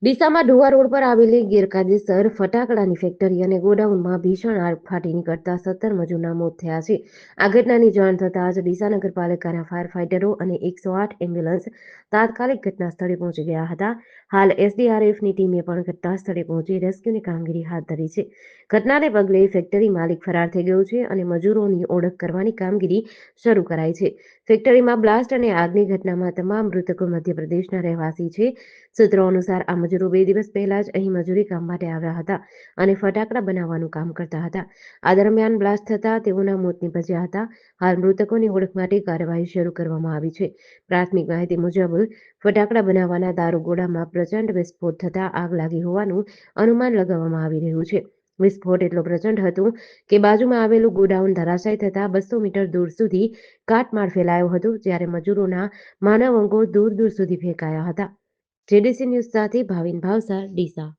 ડીસામાં ઢોવા road પર આવેલી ગેરકાયદેસર ફટાકડાની ફેક્ટરી અને ગોડાઉનમાં ભીષણ આગ ફાટી નીકળતા 17 મજૂરના મોત થયા છે. આ ઘટનાની જાણ થતાં જ ડીસા નગરપાલિકાના ફાયર ફાઇટરો અને 108 એમ્બ્યુલન્સ તાત્કાલિક ઘટના સ્થળે પહોંચી ગયા હતા. હાલ એસડીઆરએફની ટીમે પણ ઘટના સ્થળે પહોંચી રેસ્ક્યુની કામગીરી હાથ ધરી છે. ઘટનાને પગલે ફેક્ટરી માલિક ફરાર થઈ ગયો છે અને મજૂરોની ઓળખ કરવાની કામગીરી શરૂ કરાઈ છે. ફેક્ટરીમાં બ્લાસ્ટ અને આગની ઘટનામાં તમામ મૃતકો મધ્યપ્રદેશના રહેવાસી છે. સૂત્રો અનુસાર આ મજૂરો 2 દિવસ પહેલા જ અહીં મજૂરી કામ માટે આવ્યા હતા અને ફટાકડા બનાવવાનું કામ કરતા હતા. આ દરમિયાન બ્લાસ્ટ થતાં તેઓના મોત નીપજ્યા હતા. હાલ મૃતકોની ઓળખ માટે કાર્યવાહી શરૂ કરવામાં આવી છે. પ્રાથમિક માહિતી મુજબ ફટાકડા બનાવવાના દારૂગોળામાં પ્રચંડ વિસ્ફોટ થતાં આગ લાગી હોવાનું અનુમાન લગાવવામાં આવી રહ્યું છે. વિસ્ફોટ એટલો પ્રચંડ હતો કે બાજુમાં આવેલું ગોડાઉન ધરાશાયી થતાં 200 મીટર દૂર સુધી કાટમાળ ફેલાયો હતો, જ્યારે મજૂરોના માનવ અંગો દૂર દૂર સુધી ફેંકાયા હતા. જેડીસી ન્યૂઝ સાથે ભાવિન ભાવસાર, ડીસા.